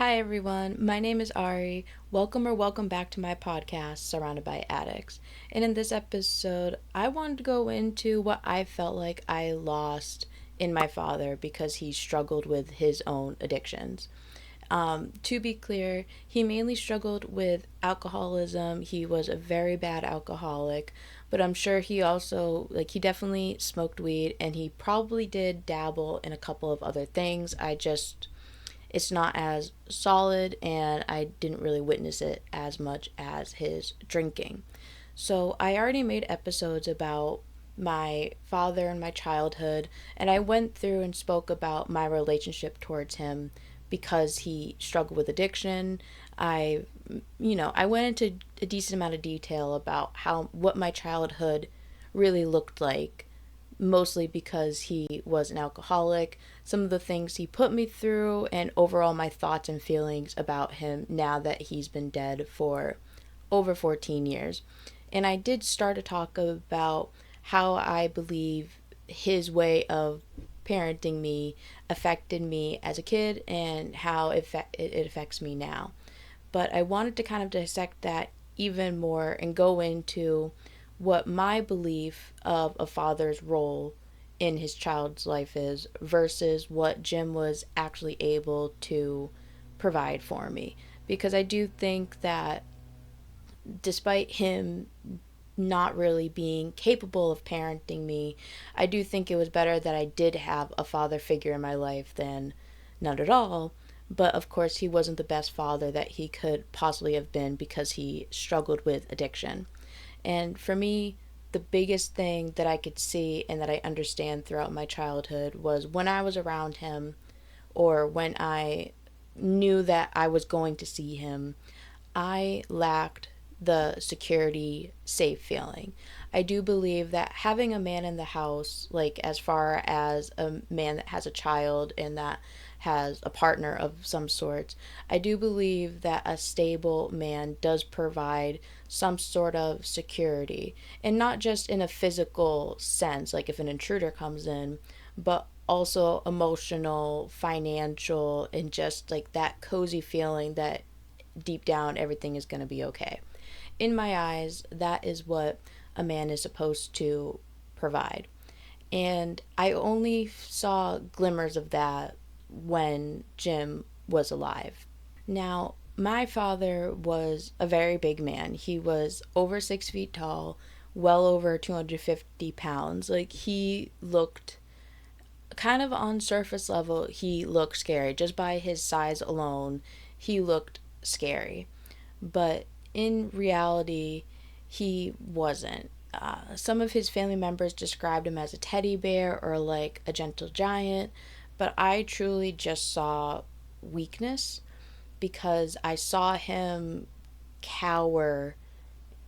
Hi everyone, my name is Ari. Welcome back to my podcast, Surrounded by Addicts. And in this episode, I wanted to go into what I felt like I lost in my father because he struggled with his own addictions. To be clear, he mainly struggled with alcoholism. He was a very bad alcoholic, but I'm sure he also, he definitely smoked weed and he probably did dabble in a couple of other things. It's not as solid and I didn't really witness it as much as his drinking. So I already made episodes about my father and my childhood, and I went through and spoke about my relationship towards him because he struggled with addiction. I I went into a decent amount of detail about how what my childhood really looked like, mostly because he was an alcoholic, some of the things he put me through, and overall my thoughts and feelings about him now that he's been dead for over 14 years. And I did start to talk about how I believe his way of parenting me affected me as a kid and how it affects me now. But I wanted to kind of dissect that even more and go into what my belief of a father's role in his child's life is versus what Jim was actually able to provide for me. Because I do think that despite him not really being capable of parenting me, I do think it was better that I did have a father figure in my life than none at all. But of course, he wasn't the best father that he could possibly have been because he struggled with addiction. And for me, the biggest thing that I could see and that I understand throughout my childhood was when I was around him or when I knew that I was going to see him, I lacked the security, safe feeling. I do believe that having a man in the house, like as far as a man that has a child and that has a partner of some sort, I do believe that a stable man does provide some sort of security. And not just in a physical sense, like if an intruder comes in, but also emotional, financial, and just like that cozy feeling that deep down everything is going to be okay. In my eyes, that is what a man is supposed to provide. And I only saw glimmers of that when Jim was alive. Now, my father was a very big man. He was over 6 feet tall, well over 250 pounds. Like, he looked kind of on surface level, he looked scary. Just by his size alone, he looked scary. But in reality, he wasn't. Some of his family members described him as a teddy bear or like a gentle giant, but I truly just saw weakness because I saw him cower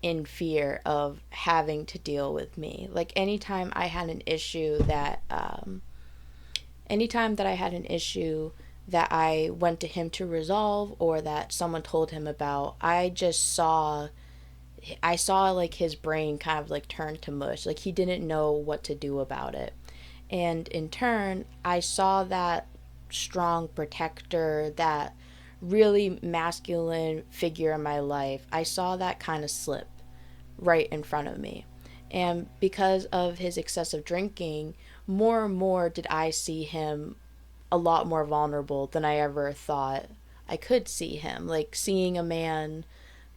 in fear of having to deal with me. Like anytime that I had an issue that I went to him to resolve or that someone told him about, I saw like his brain kind of like turn to mush. Like he didn't know what to do about it. And in turn, I saw that strong protector, that really masculine figure in my life. I saw that kind of slip right in front of me. And because of his excessive drinking, more and more did I see him a lot more vulnerable than I ever thought I could see him. Like seeing a man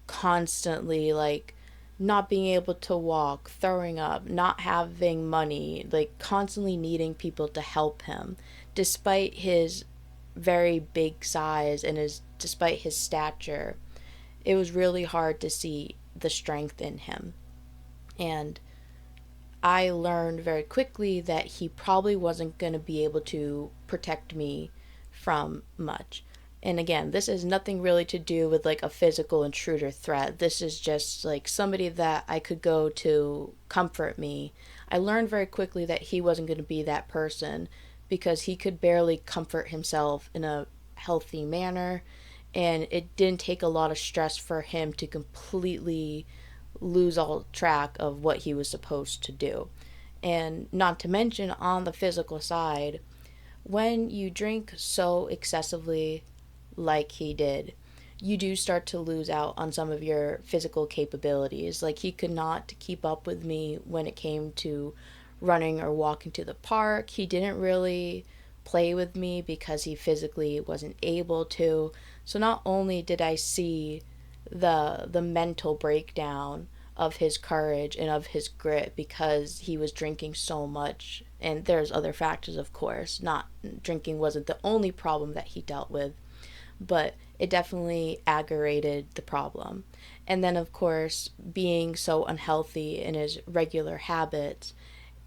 constantly like not being able to walk, throwing up, not having money, like constantly needing people to help him despite his very big size and his despite his stature. It was really hard to see the strength in him. And I learned very quickly that he probably wasn't going to be able to protect me from much. And again, this has nothing really to do with like a physical intruder threat. This is just like somebody that I could go to comfort me. I learned very quickly that he wasn't going to be that person because he could barely comfort himself in a healthy manner. And it didn't take a lot of stress for him to completely lose all track of what he was supposed to do. And not to mention, on the physical side, when you drink so excessively, like he did, you do start to lose out on some of your physical capabilities. Like, he could not keep up with me when it came to running or walking to the park. He didn't really play with me because he physically wasn't able to. So not only did I see the mental breakdown of his courage and of his grit because he was drinking so much, and there's other factors, of course. Not drinking wasn't the only problem that he dealt with, but it definitely aggravated the problem. And then, of course, being so unhealthy in his regular habits,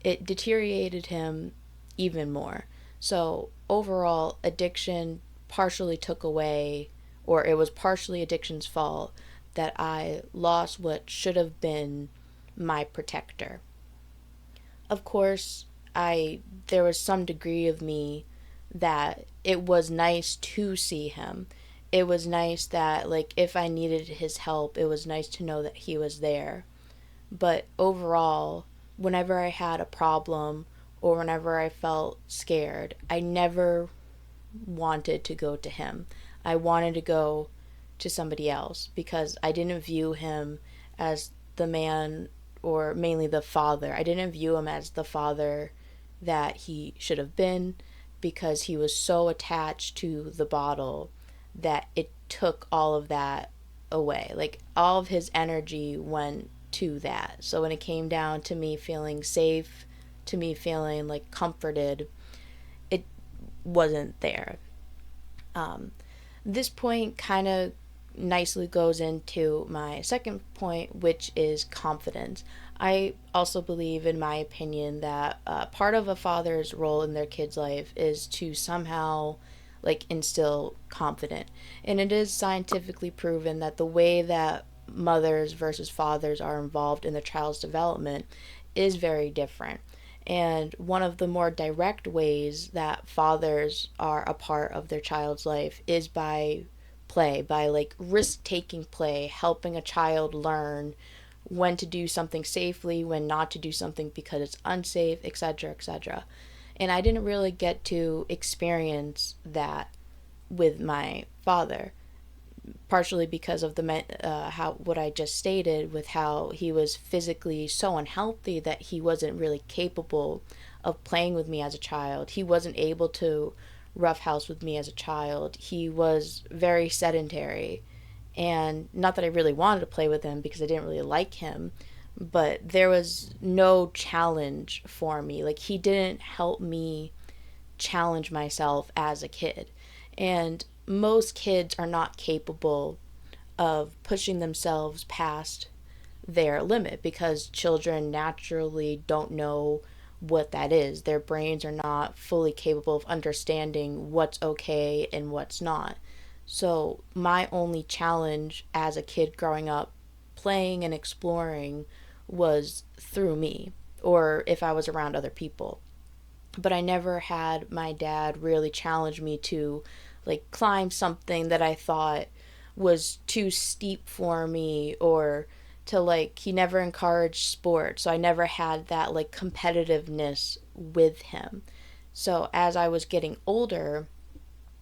it deteriorated him even more. So, overall, addiction partially took away, or it was partially addiction's fault, that I lost what should have been my protector. Of course, I there was some degree of me that it was nice to see him. It was nice that, like, if I needed his help, it was nice to know that he was there. But overall, whenever I had a problem or whenever I felt scared, I never wanted to go to him. I wanted to go to somebody else because I didn't view him as the man, or mainly the father. I didn't view him as the father that he should have been, because he was so attached to the bottle that it took all of that away. Like, all of his energy went to that. So when it came down to me feeling safe, to me feeling like comforted, it wasn't there. This point kind of nicely goes into my second point, which is confidence. I also believe, in my opinion, that part of a father's role in their kid's life is to somehow, like, instill confidence. And it is scientifically proven that the way that mothers versus fathers are involved in their child's development is very different. And one of the more direct ways that fathers are a part of their child's life is by play, by, like, risk taking play, helping a child learn when to do something safely, when not to do something because it's unsafe, etc., etc. And I didn't really get to experience that with my father, partially because of the how what I just stated, with how he was physically so unhealthy that he wasn't really capable of playing with me as a child. He wasn't able to roughhouse with me as a child. He was very sedentary, and not that I really wanted to play with him because I didn't really like him, but there was no challenge for me. Like, he didn't help me challenge myself as a kid. And most kids are not capable of pushing themselves past their limit because children naturally don't know what that is. Their brains are not fully capable of understanding what's okay and what's not. So, my only challenge as a kid growing up, playing and exploring, was through me, or if I was around other people. But I never had my dad really challenge me to, like, climb something that I thought was too steep for me, or to, like, he never encouraged sports, so I never had that, like, competitiveness with him. So as I was getting older,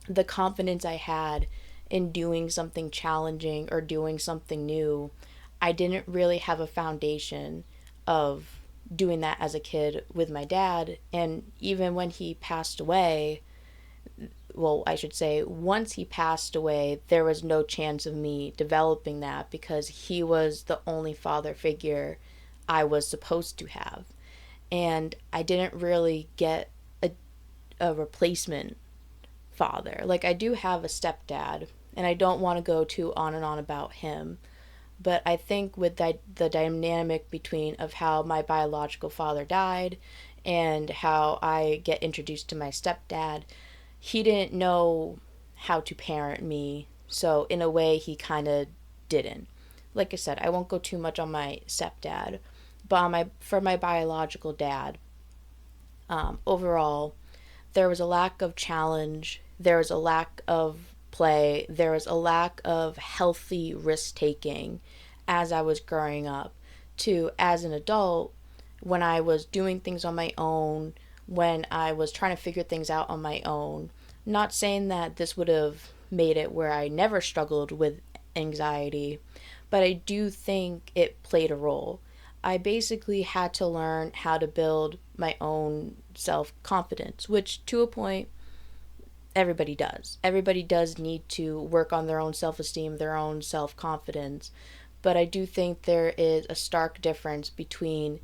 the confidence I had in doing something challenging or doing something new, I didn't really have a foundation of doing that as a kid with my dad. And even when he passed away, well, I should say, once he passed away, there was no chance of me developing that because he was the only father figure I was supposed to have. And I didn't really get a replacement father. Like, I do have a stepdad, and I don't want to go too on and on about him, but I think with the dynamic between of how my biological father died and how I get introduced to my stepdad, he didn't know how to parent me, so in a way he kind of didn't. Like I said, I won't go too much on my stepdad, but for my biological dad, overall, there was a lack of challenge, there was a lack of play, there was a lack of healthy risk taking as I was growing up, to as an adult, when I was doing things on my own, when I was trying to figure things out on my own. Not saying that this would have made it where I never struggled with anxiety, but I do think it played a role. I basically had to learn how to build my own self confidence, which to a point, everybody does. Everybody does need to work on their own self esteem, their own self confidence. But I do think there is a stark difference between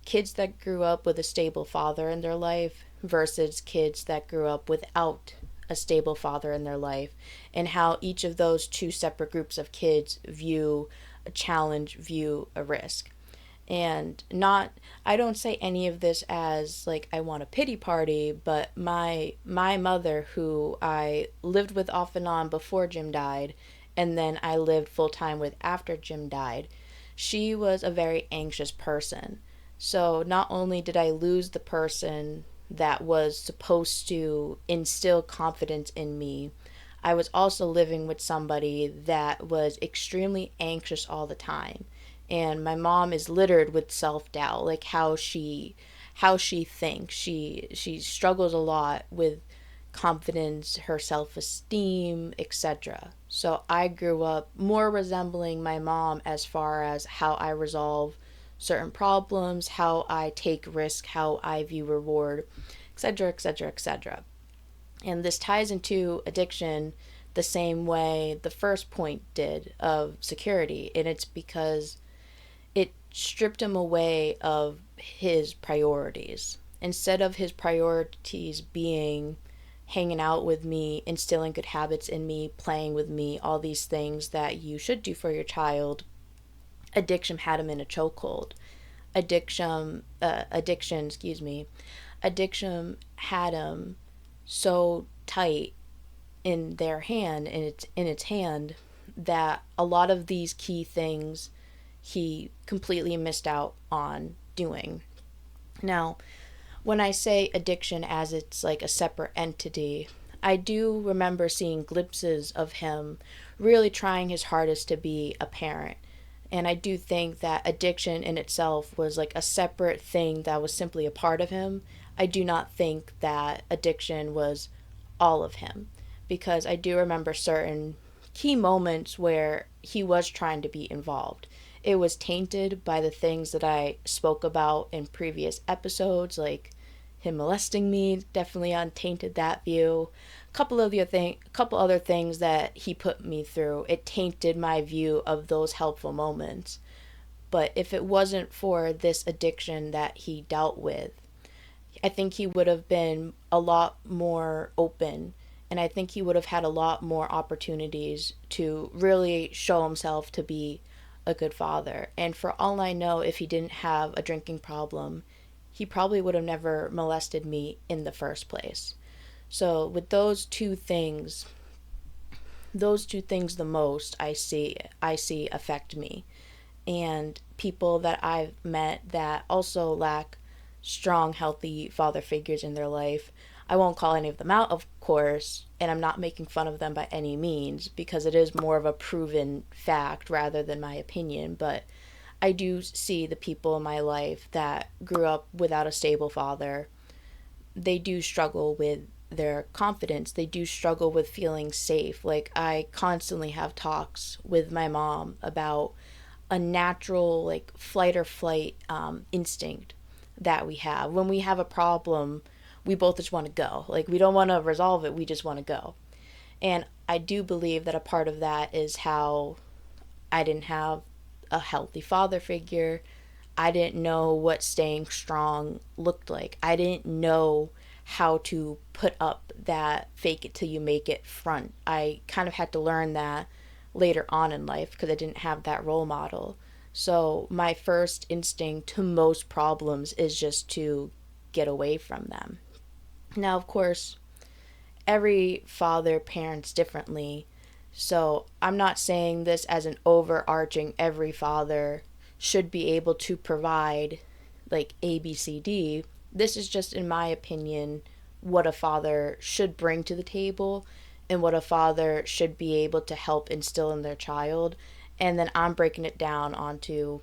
kids that grew up with a stable father in their life versus kids that grew up without a stable father in their life, and how each of those two separate groups of kids view a challenge, view a risk. And not, I don't say any of this as like I want a pity party, but my mother, who I lived with off and on before Jim died, and then I lived full time with after Jim died, she was a very anxious person. So not only did I lose the person that was supposed to instill confidence in me, I was also living with somebody that was extremely anxious all the time. And my mom is littered with self-doubt, like how she thinks. She struggles a lot with confidence, her self-esteem, etc. So I grew up more resembling my mom as far as how I resolve certain problems, how I take risk, how I view reward, etc., etc., etc. And this ties into addiction the same way the first point did of security. And it's because it stripped him away of his priorities. Instead of his priorities being hanging out with me, instilling good habits in me, playing with me, all these things that you should do for your child, addiction had him in a chokehold. Addiction had him so tight in their hand, in its hand, that a lot of these key things he completely missed out on doing. Now, when I say addiction as it's like a separate entity, I do remember seeing glimpses of him really trying his hardest to be a parent. And I do think that addiction in itself was like a separate thing that was simply a part of him. I do not think that addiction was all of him, because I do remember certain key moments where he was trying to be involved. It was tainted by the things that I spoke about in previous episodes, like him molesting me, definitely untainted that view. Couple other things that he put me through, it tainted my view of those helpful moments. But if it wasn't for this addiction that he dealt with, I think he would have been a lot more open, and I think he would have had a lot more opportunities to really show himself to be a good father. And for all I know, if he didn't have a drinking problem, he probably would have never molested me in the first place. So with those two things the most I see affect me. And people that I've met that also lack strong, healthy father figures in their life. I won't call any of them out, of course, and I'm not making fun of them by any means, because it is more of a proven fact rather than my opinion. But I do see the people in my life that grew up without a stable father. They do struggle with their confidence. They do struggle with feeling safe. Like, I constantly have talks with my mom about a natural, like, flight or flight instinct that we have. When we have a problem, we both just want to go. Like, we don't want to resolve it, we just want to go. And I do believe that a part of that is how I didn't have a healthy father figure. I didn't know what staying strong looked like. I didn't know how to put up that fake it till you make it front. I kind of had to learn that later on in life because I didn't have that role model. So my first instinct to most problems is just to get away from them. Now, of course, every father parents differently. So I'm not saying this as an overarching every father should be able to provide like ABCD. This is just, in my opinion, what a father should bring to the table and what a father should be able to help instill in their child. And then I'm breaking it down onto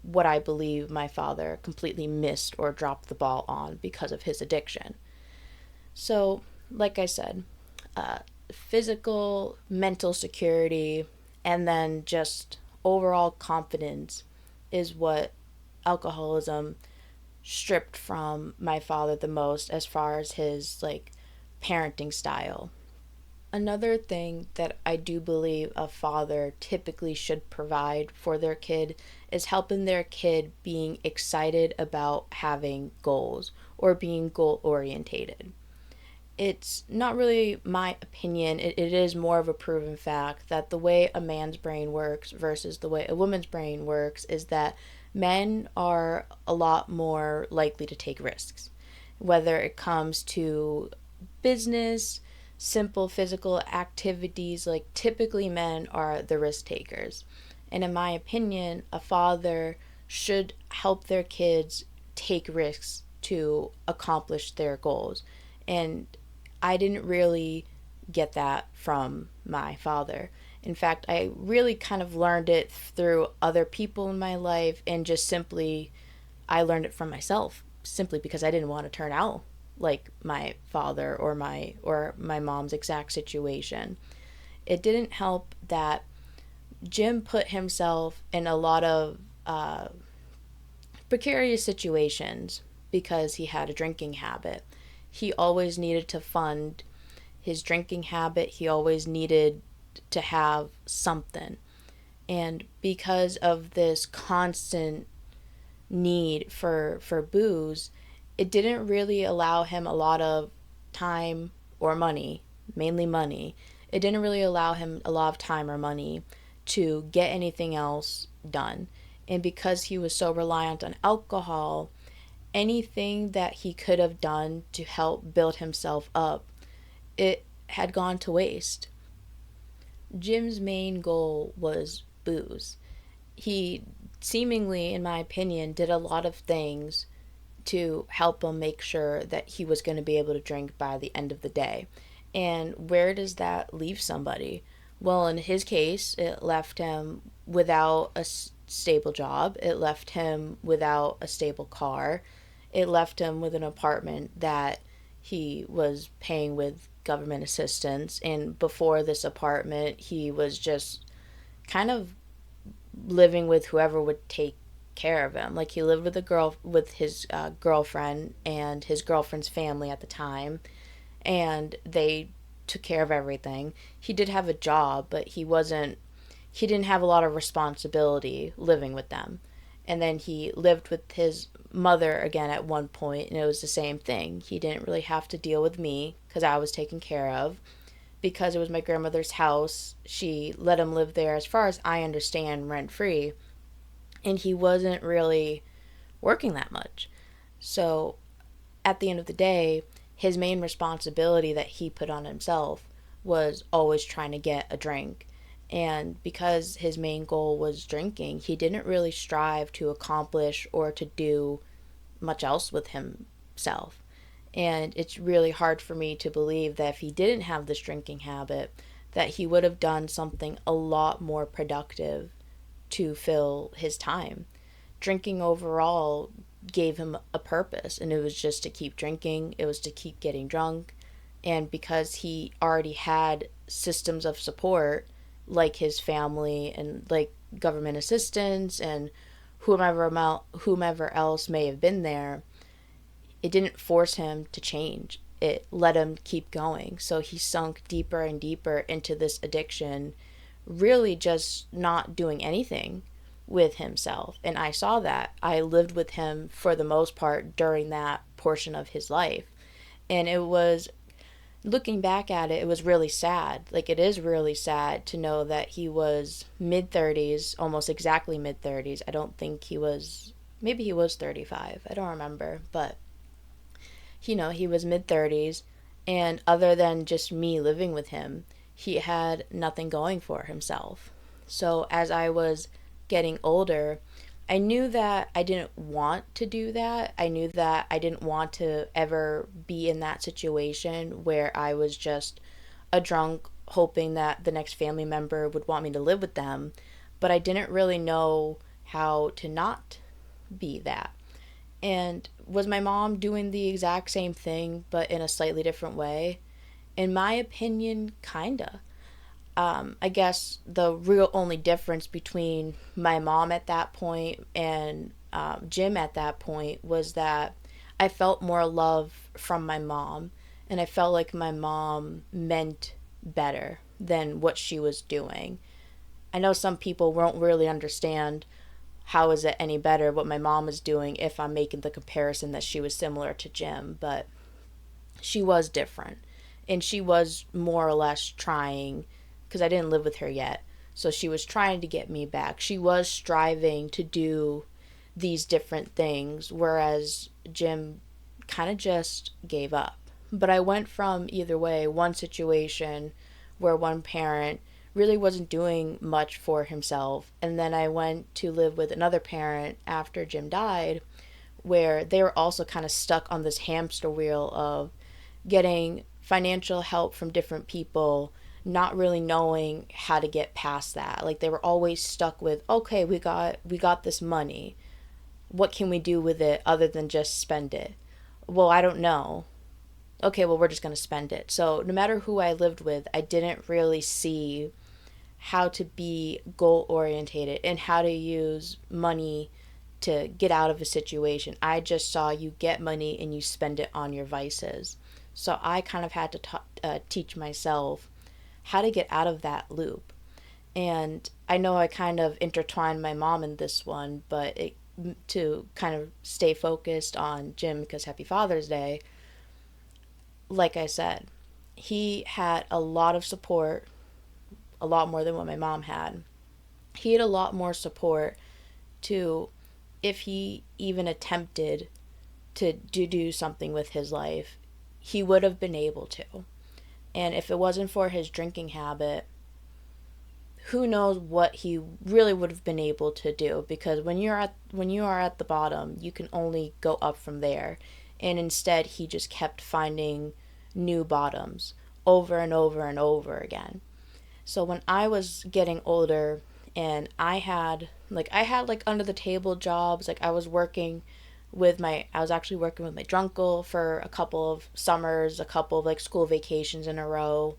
what I believe my father completely missed or dropped the ball on because of his addiction. So, like I said, physical, mental security, and then just overall confidence is what alcoholism stripped from my father the most as far as his like parenting style. Another thing that I do believe a father typically should provide for their kid is helping their kid being excited about having goals or being goal orientated. It's not really my opinion, it is more of a proven fact that the way a man's brain works versus the way a woman's brain works is that men are a lot more likely to take risks, whether it comes to business, simple physical activities. Like, typically men are the risk takers. And in my opinion, a father should help their kids take risks to accomplish their goals. And I didn't really get that from my father. In fact, I really kind of learned it through other people in my life, and just simply I learned it from myself simply because I didn't want to turn out like my father or my mom's exact situation. It didn't help that Jim put himself in a lot of precarious situations because he had a drinking habit. He always needed to fund his drinking habit. He always needed to have something. And because of this constant need for booze, it didn't really allow him a lot of time or money, mainly money. It didn't really allow him a lot of time or money to get anything else done. And because he was so reliant on alcohol, anything that he could have done to help build himself up, it had gone to waste. Jim's main goal was booze. He seemingly, in my opinion, did a lot of things to help him make sure that he was going to be able to drink by the end of the day. And where does that leave somebody? Well, in his case, it left him without a stable job, it left him without a stable car, it left him with an apartment that he was paying with government assistance. And before this apartment, he was just kind of living with whoever would take care of him. Like, he lived with a girl, with his girlfriend and his girlfriend's family at the time, and they took care of everything. He did have a job, but he didn't have a lot of responsibility living with them. And then he lived with his mother again at one point, and it was the same thing. He didn't really have to deal with me because I was taken care of. Because it was my grandmother's house, she let him live there, as far as I understand, rent free. And he wasn't really working that much. So at the end of the day, his main responsibility that he put on himself was always trying to get a drink. And because his main goal was drinking, he didn't really strive to accomplish or to do much else with himself. And it's really hard for me to believe that if he didn't have this drinking habit, that he would have done something a lot more productive to fill his time. Drinking overall gave him a purpose, and it was just to keep drinking, it was to keep getting drunk. And because he already had systems of support, like his family and like government assistance and whomever else may have been there, it didn't force him to change. It let him keep going. So he sunk deeper and deeper into this addiction, really just not doing anything with himself. And I saw that. I lived with him for the most part during that portion of his life. And it was, looking back at it, it was really sad. Like, it is really sad to know that he was mid 30s, almost exactly mid 30s. I don't think he was, maybe he was 35. I don't remember. But, he was mid 30s. And other than just me living with him, he had nothing going for himself. So as I was getting older, I knew that I didn't want to do that. I knew that I didn't want to ever be in that situation where I was just a drunk hoping that the next family member would want me to live with them. But I didn't really know how to not be that. And was my mom doing the exact same thing but in a slightly different way? In my opinion, kinda. I guess the real only difference between my mom at that point and Jim at that point was that I felt more love from my mom, and I felt like my mom meant better than what she was doing. I know some people won't really understand how is it any better what my mom is doing if I'm making the comparison that she was similar to Jim, but she was different. And she was more or less trying, because I didn't live with her yet. So she was trying to get me back. She was striving to do these different things, whereas Jim kind of just gave up. But I went from either way, one situation where one parent really wasn't doing much for himself, and then I went to live with another parent after Jim died, where they were also kind of stuck on this hamster wheel of getting financial help from different people, not really knowing how to get past that. Like they were always stuck with, okay, we got this money. What can we do with it other than just spend it? Well, I don't know. Okay, well, we're just going to spend it. So, no matter who I lived with, I didn't really see how to be goal orientated and how to use money to get out of a situation. I just saw you get money and you spend it on your vices. So I kind of had to teach myself how to get out of that loop. And I know I kind of intertwined my mom in this one, but to kind of stay focused on Jim, because Happy Father's Day, like I said, he had a lot of support, a lot more than what my mom had. He had a lot more support to, if he even attempted to do something with his life, he would have been able to. And if it wasn't for his drinking habit, who knows what he really would have been able to do, because when you are at the bottom, you can only go up from there. And instead, he just kept finding new bottoms over and over and over again. So when I was getting older and I had under the table jobs, like I was actually working with my drunkle for a couple of summers, a couple of like school vacations in a row.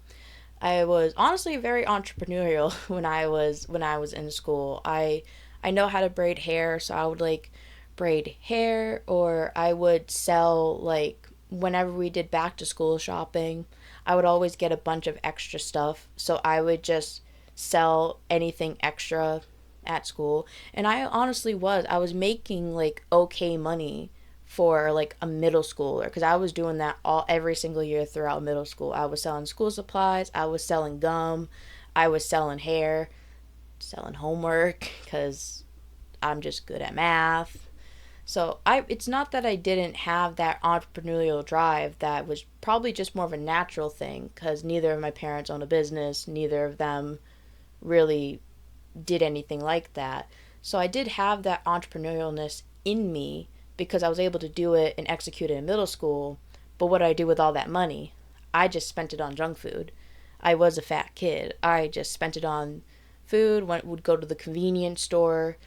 I was honestly very entrepreneurial when I was in school. I know how to braid hair, so I would like braid hair, or I would sell, like whenever we did back to school shopping, I would always get a bunch of extra stuff. So I would just sell anything extra at school. And I was making like okay money for like a middle schooler, because I was doing that every single year throughout middle school. I was selling school supplies, I was selling gum, I was selling hair, selling homework because I'm just good at math. So it's not that I didn't have that entrepreneurial drive. That was probably just more of a natural thing, because neither of my parents own a business, neither of them really did anything like that. So I did have that entrepreneurialness in me because I was able to do it and execute it in middle school. But what did I do with all that money? I just spent it on junk food. I was a fat kid. I just spent it on food, would go to the convenience store.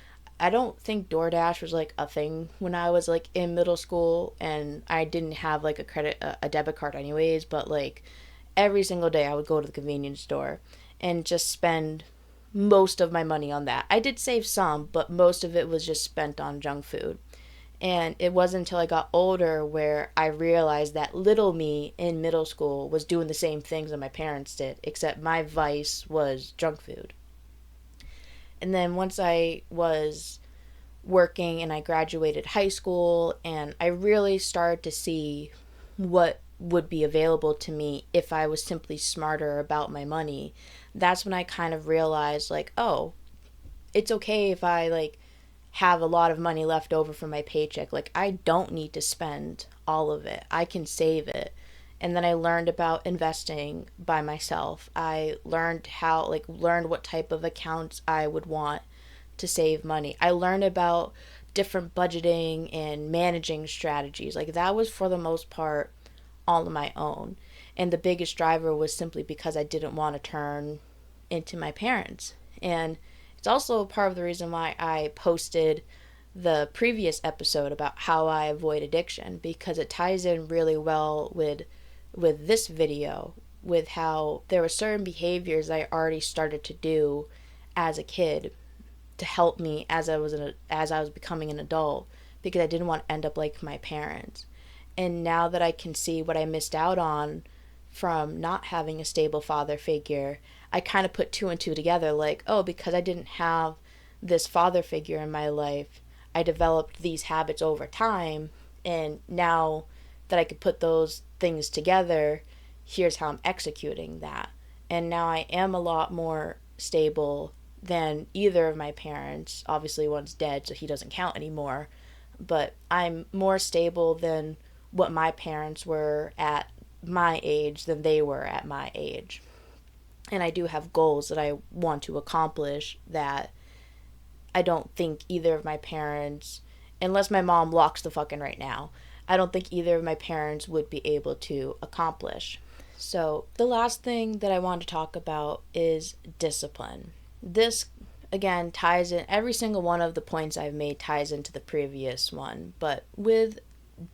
I don't think DoorDash was like a thing when I was like in middle school, and I didn't have like a debit card anyways, but like every single day I would go to the convenience store and just spend most of my money on that. I did save some, but most of it was just spent on junk food. And it wasn't until I got older where I realized that little me in middle school was doing the same things that my parents did, except my vice was junk food. And then once I was working and I graduated high school, and I really started to see what would be available to me if I was simply smarter about my money, that's when I kind of realized, like, oh, it's okay if I like have a lot of money left over from my paycheck. Like, I don't need to spend all of it. I can save it. And then I learned about investing by myself. I learned what type of accounts I would want to save money. I learned about different budgeting and managing strategies. Like, that was for the most part all on my own. And the biggest driver was simply because I didn't want to turn into my parents. And it's also part of the reason why I posted the previous episode about how I avoid addiction, because it ties in really well with this video with how there were certain behaviors I already started to do as a kid to help me as I was becoming an adult, because I didn't want to end up like my parents. And now that I can see what I missed out on from not having a stable father figure, I kind of put two and two together, like, oh, because I didn't have this father figure in my life, I developed these habits over time, and now that I could put those things together, here's how I'm executing that. And now I am a lot more stable than either of my parents. Obviously, one's dead, so he doesn't count anymore. But I'm more stable than what my parents were at my age than they were at my age. And I do have goals that I want to accomplish that I don't think either of my parents, unless my mom locks the fucking right now, I don't think either of my parents would be able to accomplish. So, the last thing that I want to talk about is discipline. This, again, ties in, every single one of the points I've made ties into the previous one, but with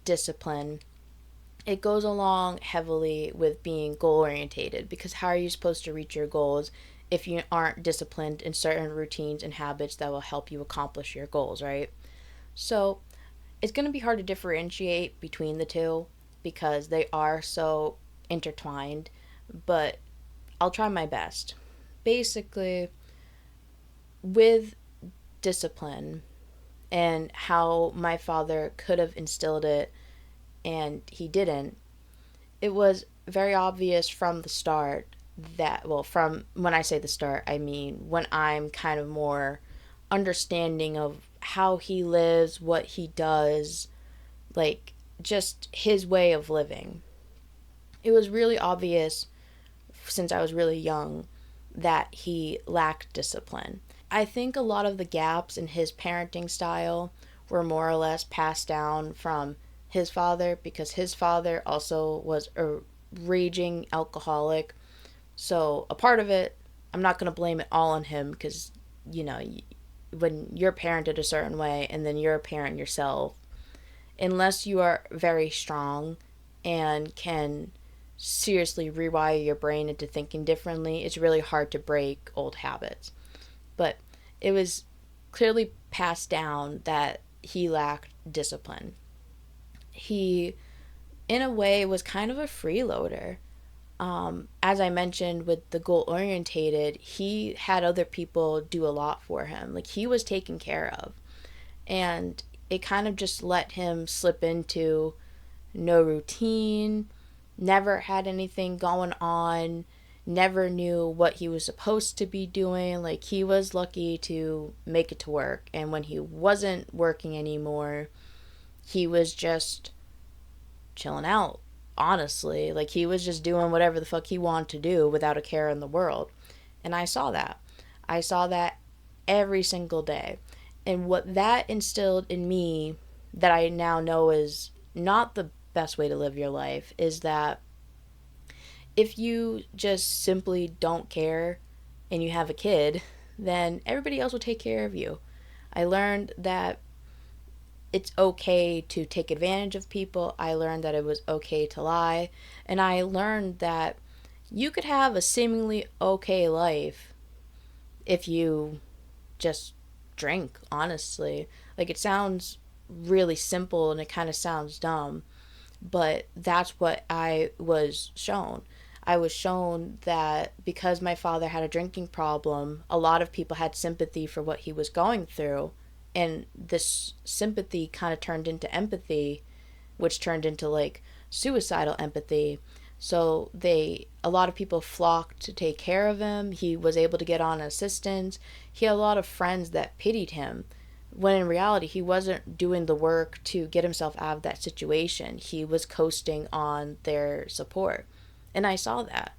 discipline, it goes along heavily with being goal orientated, because how are you supposed to reach your goals if you aren't disciplined in certain routines and habits that will help you accomplish your goals, right? So it's going to be hard to differentiate between the two because they are so intertwined, but I'll try my best. Basically, with discipline and how my father could have instilled it and he didn't, it was very obvious from the start that, well, from when I say the start, I mean when I'm kind of more understanding of how he lives, what he does, like just his way of living. It was really obvious since I was really young that he lacked discipline. I think a lot of the gaps in his parenting style were more or less passed down from his father, because his father also was a raging alcoholic. So, a part of it, I'm not going to blame it all on him, because, you know, when you're parented a certain way and then you're a parent yourself, unless you are very strong and can seriously rewire your brain into thinking differently, it's really hard to break old habits. But it was clearly passed down that he lacked discipline. He, in a way, was kind of a freeloader. As I mentioned with the goal orientated, he had other people do a lot for him. Like, he was taken care of. And it kind of just let him slip into no routine, never had anything going on, never knew what he was supposed to be doing. Like, he was lucky to make it to work. And when he wasn't working anymore, he was just chilling out, honestly. Like, he was just doing whatever the fuck he wanted to do without a care in the world. And I saw that. I saw that every single day. And what that instilled in me, that I now know is not the best way to live your life, is that if you just simply don't care and you have a kid, then everybody else will take care of you. I learned that it's okay to take advantage of people. I learned that it was okay to lie. And I learned that you could have a seemingly okay life if you just drink, honestly. Like, it sounds really simple and it kind of sounds dumb, but that's what I was shown. I was shown that because my father had a drinking problem, a lot of people had sympathy for what he was going through. And this sympathy kind of turned into empathy, which turned into like suicidal empathy. So a lot of people flocked to take care of him. He was able to get on assistance. He had a lot of friends that pitied him, when in reality he wasn't doing the work to get himself out of that situation. He was coasting on their support. And I saw that.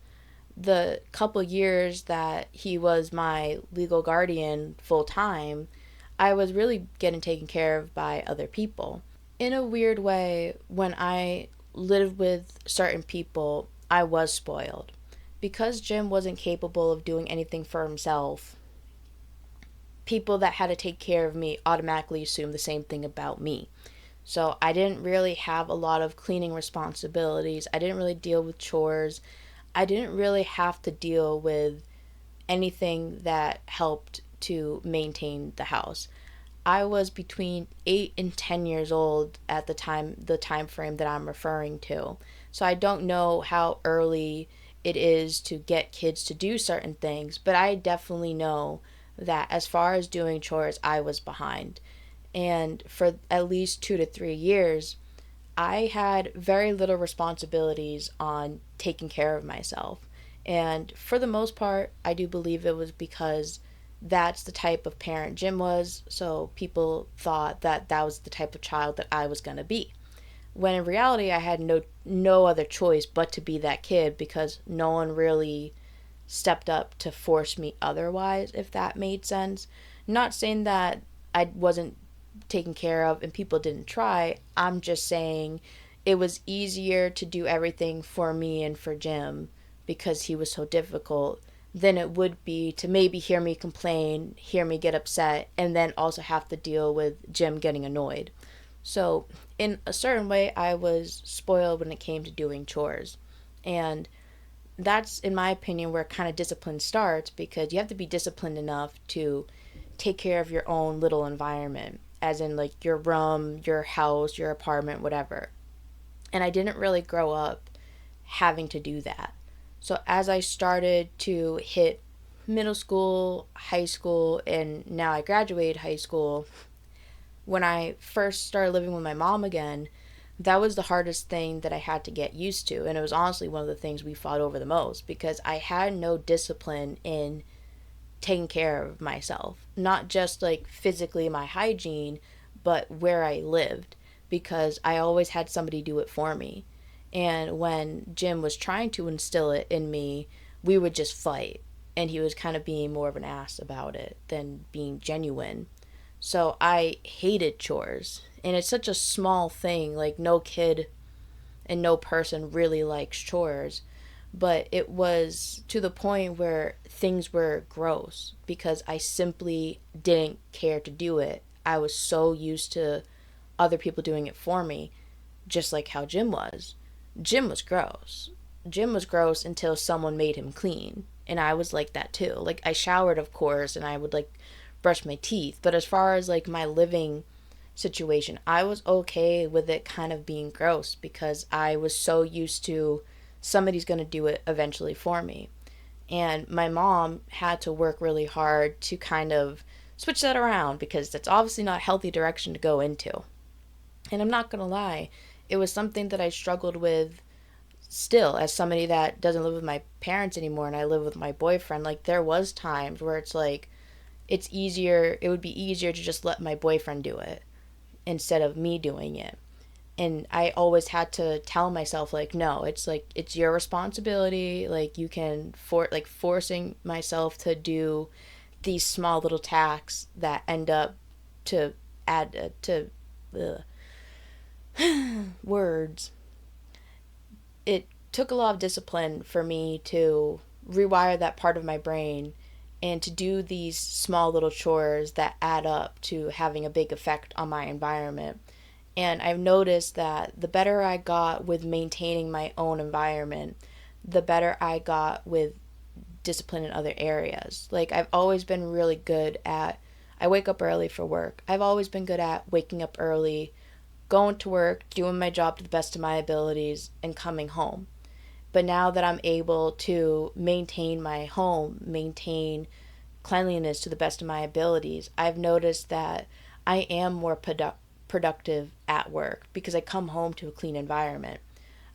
The couple years that he was my legal guardian full time, I was really getting taken care of by other people. In a weird way, when I lived with certain people, I was spoiled. Because Jim wasn't capable of doing anything for himself, people that had to take care of me automatically assumed the same thing about me. So I didn't really have a lot of cleaning responsibilities. I didn't really deal with chores. I didn't really have to deal with anything that helped to maintain the house. I was between 8 and 10 years old at the time frame that I'm referring to. So I don't know how early it is to get kids to do certain things, but I definitely know that as far as doing chores, I was behind. And for at least 2 to 3 years, I had very little responsibilities on taking care of myself. And for the most part, I do believe it was because that's the type of parent Jim was. So people thought that that was the type of child that I was going to be. When in reality, I had no other choice but to be that kid because no one really stepped up to force me otherwise, if that made sense. Not saying that I wasn't taken care of and people didn't try. I'm just saying it was easier to do everything for me and for Jim because he was so difficult than it would be to maybe hear me complain, hear me get upset, and then also have to deal with Jim getting annoyed. So, in a certain way, I was spoiled when it came to doing chores. And that's, in my opinion, where kind of discipline starts because you have to be disciplined enough to take care of your own little environment, as in like your room, your house, your apartment, whatever. And I didn't really grow up having to do that. So as I started to hit middle school, high school, and now I graduated high school, when I first started living with my mom again, that was the hardest thing that I had to get used to. And it was honestly one of the things we fought over the most because I had no discipline in taking care of myself. Not just like physically my hygiene, but where I lived because I always had somebody do it for me. And when Jim was trying to instill it in me, we would just fight. And he was kind of being more of an ass about it than being genuine. So I hated chores. And it's such a small thing. Like, no kid and no person really likes chores. But it was to the point where things were gross because I simply didn't care to do it. I was so used to other people doing it for me, just like how Jim was. Jim was gross. Jim was gross until someone made him clean. And I was like that too. Like, I showered, of course, and I would like brush my teeth. But as far as like my living situation, I was okay with it kind of being gross because I was so used to somebody's going to do it eventually for me. And my mom had to work really hard to kind of switch that around because that's obviously not a healthy direction to go into. And I'm not going to lie, it was something that I struggled with still as somebody that doesn't live with my parents anymore and I live with my boyfriend. Like, there was times where it's like it would be easier to just let my boyfriend do it instead of me doing it. And I always had to tell myself like, no, it's your responsibility. Like, you can forcing myself to do these small little tasks that end up to add to words. It took a lot of discipline for me to rewire that part of my brain and to do these small little chores that add up to having a big effect on my environment. And I've noticed that the better I got with maintaining my own environment, the better I got with discipline in other areas. Like, I've always been really good at, I wake up early for work. I've always been good at waking up early, going to work, doing my job to the best of my abilities, and coming home. But now that I'm able to maintain my home, maintain cleanliness to the best of my abilities, I've noticed that I am more productive at work because I come home to a clean environment.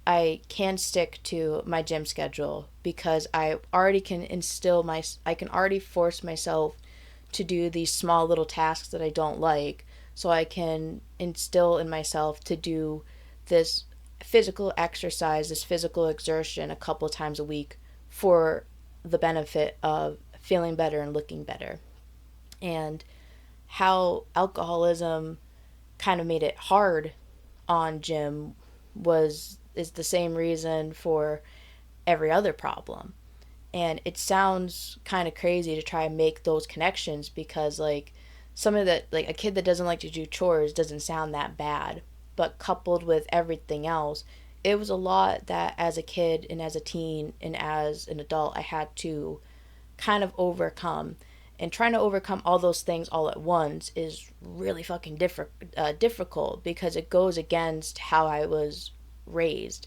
I can stick to my gym schedule because I can already force myself to do these small little tasks that I don't like, so I can instill in myself to do this physical exercise, this physical exertion a couple of times a week for the benefit of feeling better and looking better. And how alcoholism kind of made it hard on Jim is the same reason for every other problem. And it sounds kind of crazy to try and make those connections because like some of the like a kid that doesn't like to do chores doesn't sound that bad, but coupled with everything else it was a lot that as a kid and as a teen and as an adult I had to kind of overcome. And trying to overcome all those things all at once is really fucking difficult because it goes against how I was raised.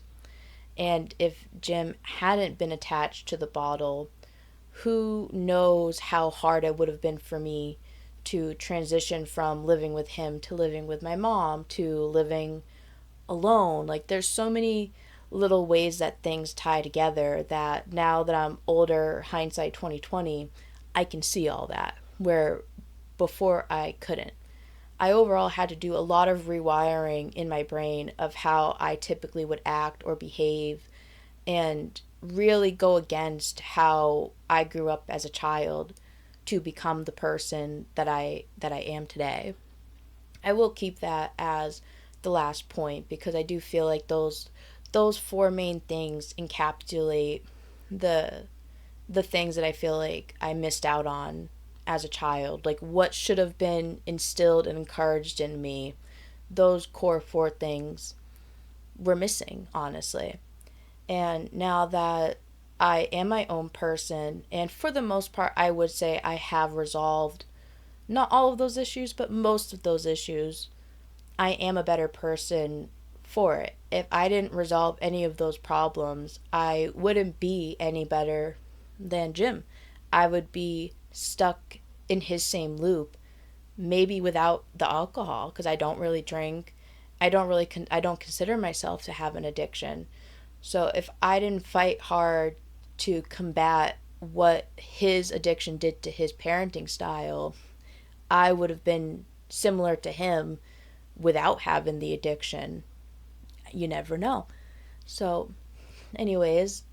And if Jim hadn't been attached to the bottle, who knows how hard it would have been for me to transition from living with him to living with my mom to living alone. Like, there's so many little ways that things tie together that now that I'm older, hindsight 2020, I can see all that, where before I couldn't. I overall had to do a lot of rewiring in my brain of how I typically would act or behave and really go against how I grew up as a child to become the person that I am today. I will keep that as the last point because I do feel like those four main things encapsulate the the things that I feel like I missed out on as a child. Like what should have been instilled and encouraged in me. Those core four things were missing, honestly. And now that I am my own person, and for the most part, I would say I have resolved not all of those issues, but most of those issues. I am a better person for it. If I didn't resolve any of those problems, I wouldn't be any better than Jim. I would be stuck in his same loop, maybe without the alcohol because I don't really drink. I don't consider myself to have an addiction. So if I didn't fight hard to combat what his addiction did to his parenting style, I would have been similar to him without having the addiction. You never know. So, anyways,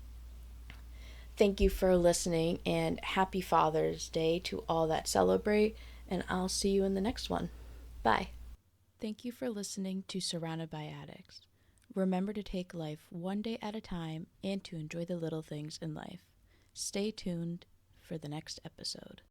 thank you for listening and happy Father's Day to all that celebrate. And I'll see you in the next one. Bye. Thank you for listening to Surrounded by Addicts. Remember to take life one day at a time and to enjoy the little things in life. Stay tuned for the next episode.